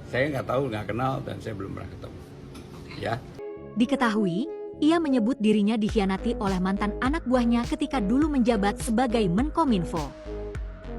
Saya nggak tahu, nggak kenal, dan saya belum pernah ketemu. Ya. Diketahui, ia menyebut dirinya dikhianati oleh mantan anak buahnya ketika dulu menjabat sebagai Menkominfo.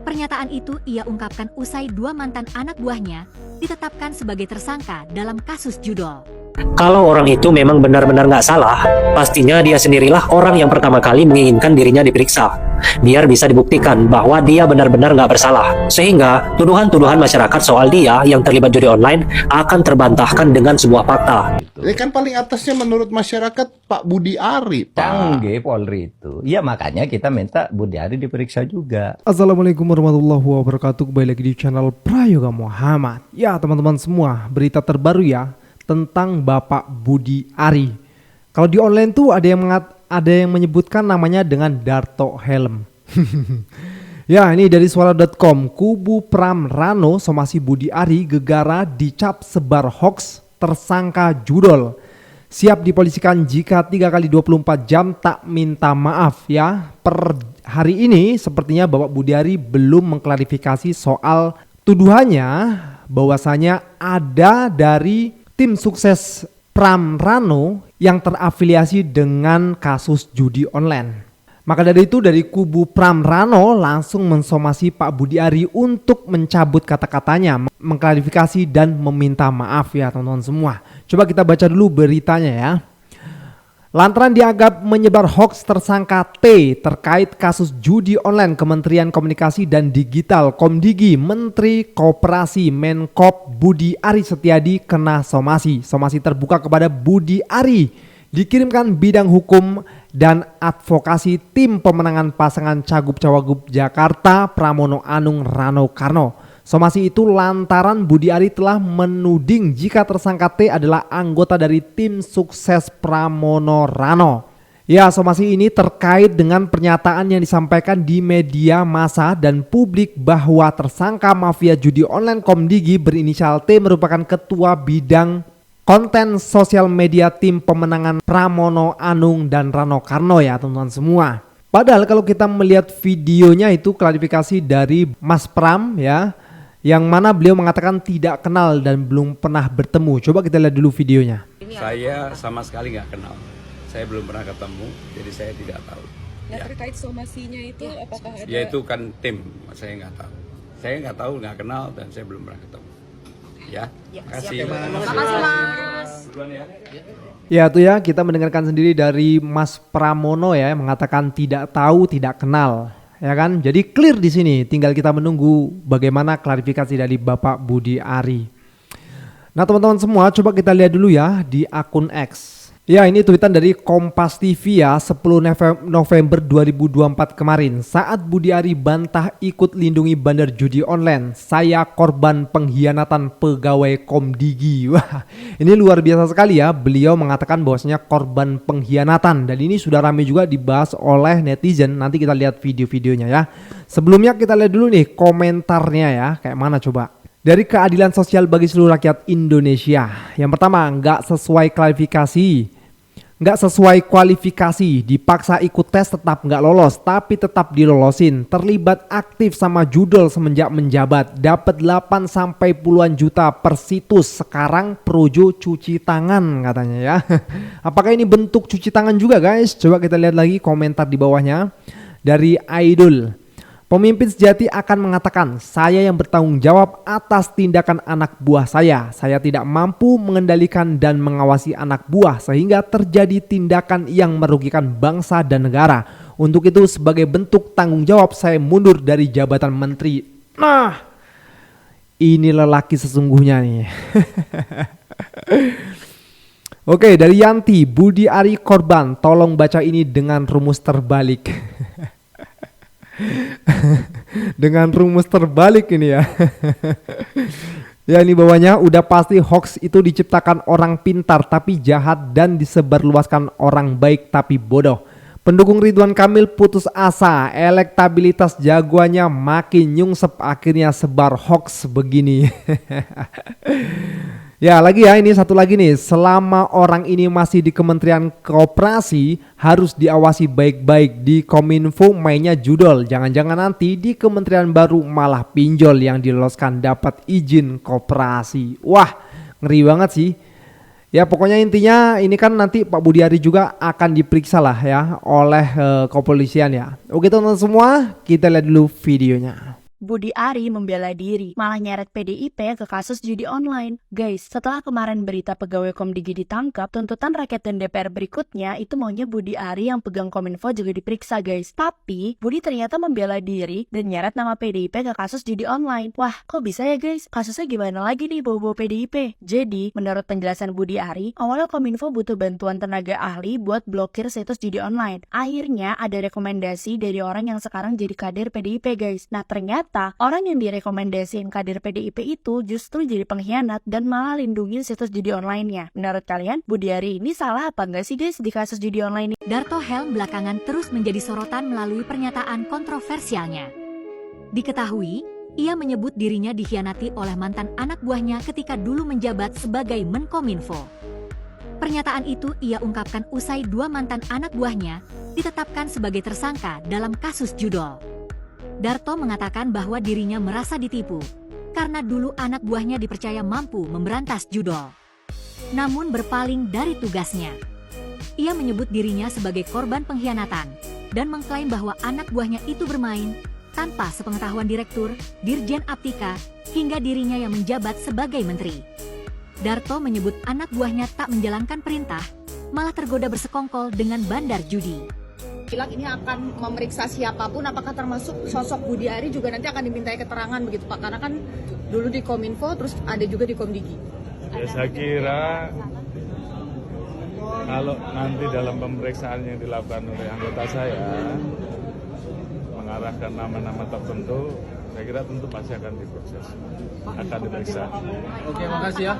Pernyataan itu ia ungkapkan usai dua mantan anak buahnya ditetapkan sebagai tersangka dalam kasus judol. Kalau orang itu memang benar-benar nggak salah, pastinya dia sendirilah orang yang pertama kali menginginkan dirinya diperiksa, biar bisa dibuktikan bahwa dia benar-benar nggak bersalah. Sehingga tuduhan-tuduhan masyarakat soal dia yang terlibat judi online akan terbantahkan dengan sebuah fakta. Ini kan paling atasnya menurut masyarakat Pak Budi Ari, Pak. Canggih Polri itu. Ya makanya kita minta Budi Ari diperiksa juga. Assalamualaikum warahmatullahi wabarakatuh. Kembali lagi di channel Prayoga Muhammad. Ya teman-teman semua, berita terbaru ya tentang Bapak Budi Ari. Kalau di online tuh ada yang menyebutkan namanya dengan Darto Helm. Ya, ini dari suara.com. Kubu Pram Rano somasi Budi Ari gegara dicap sebar hoax tersangka judol. Siap dipolisikan jika 3 kali 24 jam tak minta maaf ya. Per hari ini sepertinya Bapak Budi Ari belum mengklarifikasi soal tuduhannya bahwasanya ada dari tim sukses Pram Rano yang terafiliasi dengan kasus judi online. Maka dari itu dari kubu Pram Rano langsung mensomasi Pak Budi Ari untuk mencabut kata-katanya, mengklarifikasi dan meminta maaf ya teman-teman semua. Coba kita baca dulu beritanya ya. Lantaran dianggap menyebar hoax tersangka T terkait kasus judi online, Kementerian Komunikasi dan Digital Komdigi Menteri Koperasi Menkop Budi Ari Setiadi kena somasi. Somasi terbuka kepada Budi Ari dikirimkan bidang hukum dan advokasi tim pemenangan pasangan Cagup-Cawagup Jakarta Pramono Anung Rano Karno. Somasi itu lantaran Budi Ari telah menuding jika tersangka T adalah anggota dari tim sukses Pramono Rano. Ya, somasi ini terkait dengan pernyataan yang disampaikan di media massa dan publik bahwa tersangka mafia judi online Komdigi berinisial T merupakan ketua bidang konten sosial media tim pemenangan Pramono Anung dan Rano Karno ya teman-teman semua. Padahal kalau kita melihat videonya itu klarifikasi dari Mas Pram ya, yang mana beliau mengatakan tidak kenal dan belum pernah bertemu. Coba kita lihat dulu videonya. Saya sama sekali nggak kenal. Saya belum pernah ketemu, jadi saya tidak tahu. Nah, terkait somasinya itu apakah ada? Ya itu kan tim, saya nggak tahu. Saya nggak tahu, nggak kenal, dan saya belum pernah ketemu. Ya, kasih. Makasih Mas. Ya itu ya, kita mendengarkan sendiri dari Mas Pramono ya, mengatakan tidak tahu, tidak kenal. Ya kan, jadi clear di sini. Tinggal kita menunggu bagaimana klarifikasi dari Bapak Budi Ari. Nah teman-teman semua, coba kita lihat dulu ya di akun X. Ya ini tweetan dari Kompas TV ya 10 November 2024 kemarin. Saat Budi Ari bantah ikut lindungi bandar judi online, saya korban pengkhianatan pegawai Komdigi. Wah ini luar biasa sekali ya. Beliau mengatakan bahwasanya korban pengkhianatan. Dan ini sudah ramai juga dibahas oleh netizen. Nanti kita lihat video-videonya ya. Sebelumnya kita lihat dulu nih komentarnya ya. Kayak mana coba. Dari Keadilan Sosial bagi Seluruh Rakyat Indonesia. Yang pertama, nggak sesuai klarifikasi. Nggak sesuai kualifikasi, dipaksa ikut tes tetap nggak lolos, tapi tetap dilolosin. Terlibat aktif sama judol semenjak menjabat, dapat 8 sampai puluhan juta per situs. Sekarang projo cuci tangan katanya ya. Apakah ini bentuk cuci tangan juga guys? Coba kita lihat lagi komentar di bawahnya dari Aidul. Pemimpin sejati akan mengatakan, saya yang bertanggung jawab atas tindakan anak buah saya. Saya tidak mampu mengendalikan dan mengawasi anak buah sehingga terjadi tindakan yang merugikan bangsa dan negara. Untuk itu sebagai bentuk tanggung jawab saya mundur dari jabatan menteri. Nah, ini lelaki sesungguhnya nih. Oke, dari Yanti, Budi Ari korban, tolong baca ini dengan rumus terbalik. Dengan rumus terbalik ini ya. Ya ini bawahnya udah pasti hoax itu diciptakan orang pintar tapi jahat dan disebarluaskan orang baik tapi bodoh. Pendukung Ridwan Kamil putus asa, elektabilitas jagoannya makin nyungsep akhirnya sebar hoax begini. Ya lagi ya, ini satu lagi nih, selama orang ini masih di Kementerian Koperasi harus diawasi baik-baik. Di Kominfo mainnya judol, jangan-jangan nanti di kementerian baru malah pinjol yang diloloskan dapat izin koperasi. Wah, ngeri banget sih. Ya pokoknya intinya ini kan nanti Pak Budi Ari juga akan diperiksa lah ya oleh kepolisian ya. Oke teman-teman semua, kita lihat dulu videonya. Budi Ari membela diri, malah nyeret PDIP ke kasus judi online. Guys, setelah kemarin berita pegawai Komdigi ditangkap, tuntutan rakyat dan DPR berikutnya itu maunya Budi Ari yang pegang Kominfo juga diperiksa guys. Tapi, Budi ternyata membela diri dan nyeret nama PDIP ke kasus judi online. Wah, kok bisa ya guys? Kasusnya gimana lagi nih bawa-bawa PDIP? Jadi, menurut penjelasan Budi Ari, awalnya Kominfo butuh bantuan tenaga ahli buat blokir situs judi online. Akhirnya, ada rekomendasi dari orang yang sekarang jadi kader PDIP guys. Nah, ternyata orang yang direkomendasiin kader PDIP itu justru jadi pengkhianat dan malah lindungin situs judi online-nya. Menurut kalian, Budi Ari ini salah apa enggak sih guys di kasus judi online ini? Darto Helm belakangan terus menjadi sorotan melalui pernyataan kontroversialnya. Diketahui, ia menyebut dirinya dikhianati oleh mantan anak buahnya ketika dulu menjabat sebagai Menkominfo. Pernyataan itu ia ungkapkan usai 2 mantan anak buahnya ditetapkan sebagai tersangka dalam kasus judol. Darto mengatakan bahwa dirinya merasa ditipu karena dulu anak buahnya dipercaya mampu memberantas judol. Namun berpaling dari tugasnya. Ia menyebut dirinya sebagai korban pengkhianatan dan mengklaim bahwa anak buahnya itu bermain tanpa sepengetahuan direktur, Dirjen Aptika, hingga dirinya yang menjabat sebagai menteri. Darto menyebut anak buahnya tak menjalankan perintah, malah tergoda bersekongkol dengan bandar judi. Bilang ini akan memeriksa siapapun, apakah termasuk sosok Budi Ari juga nanti akan dimintai keterangan begitu Pak? Karena kan dulu di Kominfo, terus ada juga di Komdigi. Ya saya kira kalau nanti dalam pemeriksaan yang dilakukan oleh anggota saya mengarahkan nama-nama tertentu, saya kira tentu pasti akan diproses, akan diperiksa. Oke, makasih ya.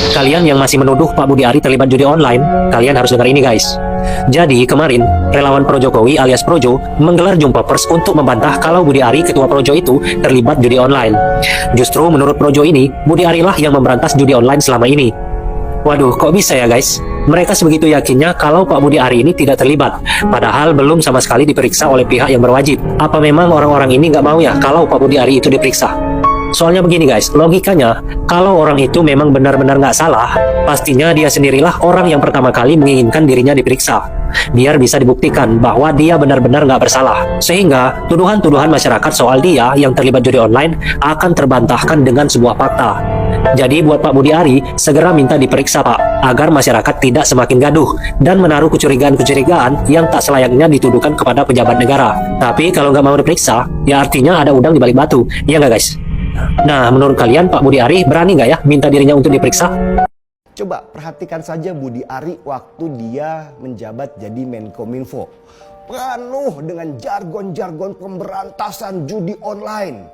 Kalian yang masih menuduh Pak Budi Ari terlibat judi online, kalian harus dengar ini guys. Jadi kemarin, relawan Pro Jokowi alias Projo menggelar jumpa pers untuk membantah kalau Budi Ari ketua Projo itu terlibat judi online. Justru menurut Projo ini, Budi Ari lah yang memberantas judi online selama ini. Waduh, kok bisa ya guys? Mereka sebegitu yakinnya kalau Pak Budi Ari ini tidak terlibat, padahal belum sama sekali diperiksa oleh pihak yang berwajib. Apa memang orang-orang ini nggak mau ya kalau Pak Budi Ari itu diperiksa? Soalnya begini guys, logikanya, kalau orang itu memang benar-benar nggak salah, pastinya dia sendirilah orang yang pertama kali menginginkan dirinya diperiksa, biar bisa dibuktikan bahwa dia benar-benar nggak bersalah. Sehingga, tuduhan-tuduhan masyarakat soal dia yang terlibat judi online akan terbantahkan dengan sebuah fakta. Jadi buat Pak Budi Ari, segera minta diperiksa Pak, agar masyarakat tidak semakin gaduh dan menaruh kecurigaan-kecurigaan yang tak selayaknya dituduhkan kepada pejabat negara. Tapi kalau nggak mau diperiksa, ya artinya ada udang di balik batu, ya nggak guys? Nah, menurut kalian Pak Budi Ari berani nggak ya minta dirinya untuk diperiksa? Coba perhatikan saja Budi Ari waktu dia menjabat jadi Menkominfo. Penuh dengan jargon-jargon pemberantasan judi online.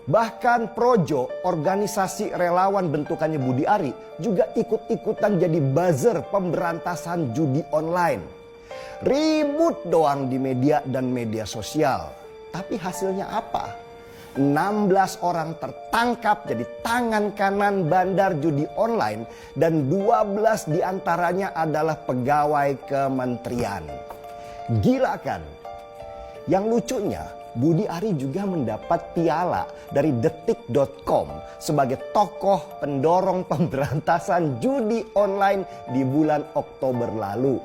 Bahkan Projo, organisasi relawan bentukannya Budi Ari, juga ikut-ikutan jadi buzzer pemberantasan judi online. Ribut doang di media dan media sosial. Tapi hasilnya apa? 16 orang tertangkap jadi tangan kanan bandar judi online dan 12 diantaranya adalah pegawai kementerian. Gila kan? Yang lucunya, Budi Ari juga mendapat piala dari detik.com sebagai tokoh pendorong pemberantasan judi online di bulan Oktober lalu.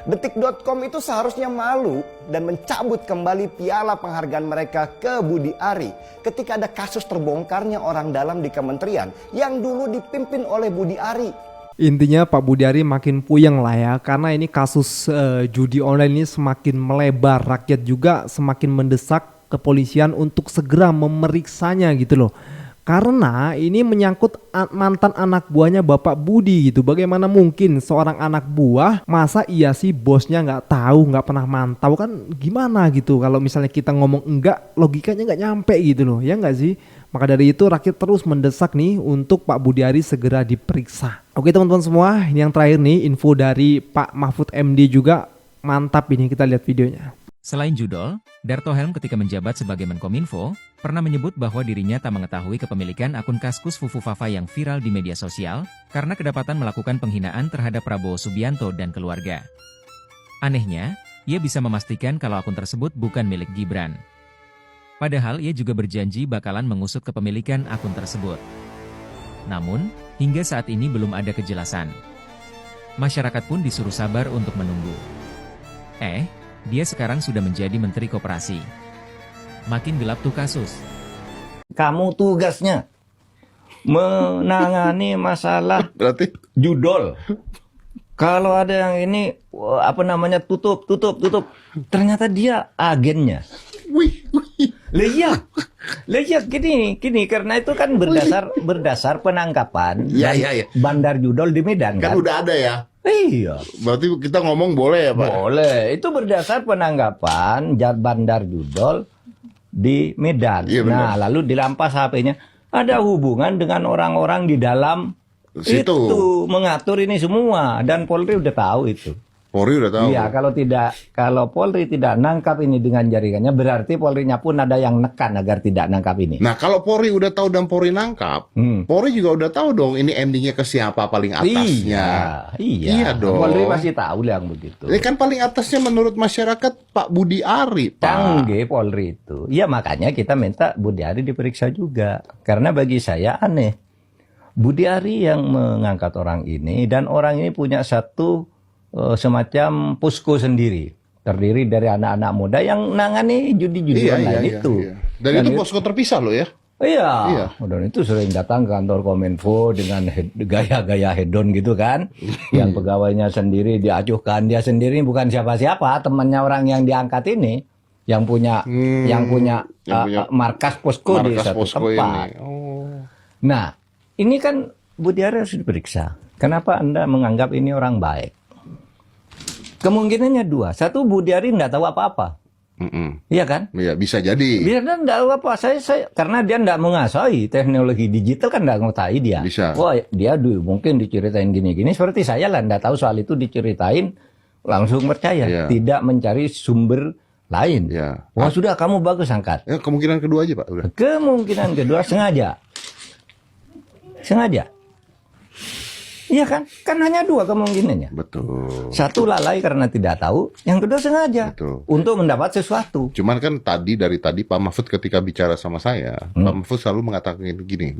Detik.com itu seharusnya malu dan mencabut kembali piala penghargaan mereka ke Budi Ari ketika ada kasus terbongkarnya orang dalam di kementerian yang dulu dipimpin oleh Budi Ari. Intinya Pak Budi Ari makin puyeng lah ya, karena ini kasus judi online ini semakin melebar, rakyat juga semakin mendesak kepolisian untuk segera memeriksanya gitu loh. Karena ini menyangkut mantan anak buahnya Bapak Budi gitu. Bagaimana mungkin seorang anak buah, masa iya sih bosnya nggak tahu, nggak pernah mantau, kan gimana gitu. Kalau misalnya kita ngomong enggak, logikanya nggak nyampe gitu loh, ya nggak sih? Maka dari itu rakyat terus mendesak nih untuk Pak Budi Ari segera diperiksa. Oke teman-teman semua, ini yang terakhir nih info dari Pak Mahfud MD juga mantap ini, kita lihat videonya. Selain judol, Darto Helm ketika menjabat sebagai Menkominfo, pernah menyebut bahwa dirinya tak mengetahui kepemilikan akun Kaskus Fufu Fafa yang viral di media sosial, karena kedapatan melakukan penghinaan terhadap Prabowo Subianto dan keluarga. Anehnya, ia bisa memastikan kalau akun tersebut bukan milik Gibran. Padahal ia juga berjanji bakalan mengusut kepemilikan akun tersebut. Namun, hingga saat ini belum ada kejelasan. Masyarakat pun disuruh sabar untuk menunggu. Dia sekarang sudah menjadi Menteri Koperasi. Makin gelap tuh kasus. Kamu tugasnya menangani masalah Berarti judol. Kalau ada yang ini tutup. Ternyata dia agennya. Lihat gini karena itu kan berdasar penangkapan bandar judol di Medan kan kan. udah ada ya. Iya. Berarti kita ngomong boleh ya Pak? Boleh. Itu berdasar penangkapan bandar judol di Medan. Iya, benar. Nah, lalu dirampas HP-nya. Ada hubungan dengan orang-orang di dalam Situ. itu mengatur ini semua dan Polri udah tahu itu. Polri udah tahu. Iya, kalau Polri tidak nangkap ini dengan jaringannya, berarti Polrinya pun ada yang nekan agar tidak nangkap ini. Nah, kalau Polri udah tahu dan Polri nangkap, Polri juga udah tahu dong ini endingnya ke siapa paling atasnya. Iya dong. Polri pasti tahu yang begitu. Ini kan paling atasnya menurut masyarakat Pak Budi Ari, Pak. Canggih Polri itu. Ya makanya kita minta Budi Ari diperiksa juga. Karena bagi saya aneh. Budi Ari yang mengangkat orang ini dan orang ini punya satu semacam posko sendiri. Terdiri dari anak-anak muda yang nangani judi-judi online itu. Iya. Dan itu posko terpisah loh ya. Iya. Dan itu sering datang ke kantor Kominfo dengan gaya-gaya hedon gitu kan. Yang pegawainya sendiri diacuhkan, dia sendiri bukan siapa-siapa, temannya orang yang diangkat ini yang punya markas posko di satu tempat. Nah, ini kan Budi Ari harus diperiksa. Kenapa Anda menganggap ini orang baik? Kemungkinannya dua. Satu, Budi Ari nggak tahu apa-apa. Iya kan? Iya, bisa jadi. Dia nggak tahu apa. Karena dia nggak menguasai teknologi digital kan nggak ngetahui dia. Bisa. Wah, dia mungkin diceritain gini-gini. Seperti saya lah, nggak tahu soal itu diceritain langsung percaya. Iya. Tidak mencari sumber lain. Iya. Wah, sudah kamu bagus angkat. Ya, kemungkinan kedua aja Pak. Udah. Kemungkinan kedua sengaja. Iya kan? Kan hanya dua kemungkinannya. Betul. Satu lalai karena tidak tahu, yang kedua sengaja. Betul. Untuk mendapat sesuatu. Cuman kan dari tadi Pak Mahfud ketika bicara sama saya, Pak Mahfud selalu mengatakan gini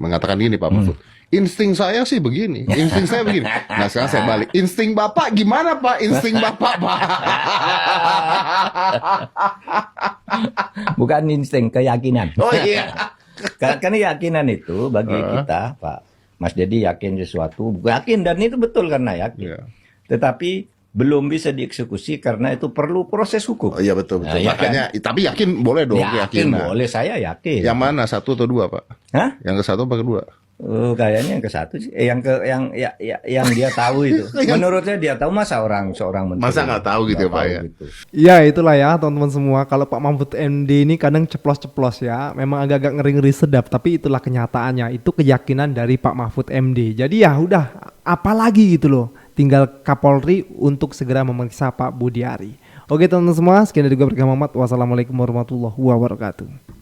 Pak Mahfud. Insting saya sih begini, insting saya begini. Nah sekarang saya balik, insting Bapak gimana Pak? Insting Bapak Pak. Bukan insting, keyakinan. Oh iya. Karena keyakinan itu bagi kita, Pak Mas Dedi yakin sesuatu, yakin dan itu betul karena yakin. Iya. Tetapi belum bisa dieksekusi karena itu perlu proses hukum. Oh, iya betul. Nah, makanya, tapi yakin boleh dong. Yakin boleh, saya yakin. Yang mana, satu atau dua Pak? Hah? Yang ke satu apa kedua? Kayaknya yang ke satu sih, yang dia tahu itu. Menurut saya dia tahu, masa seorang menteri. Masa nggak tahu gitu ya Pak ya? Gitu. Ya itulah ya teman-teman semua. Kalau Pak Mahfud MD ini kadang ceplos-ceplos ya. Memang agak-agak ngeri-ngeri sedap. Tapi itulah kenyataannya. Itu keyakinan dari Pak Mahfud MD. Jadi ya udah, apalagi gitu loh. Tinggal Kapolri untuk segera memeriksa Pak Budi Ari. Oke teman-teman semua, sekian dari gue Berkah Muhammad. Wassalamualaikum warahmatullahi wabarakatuh.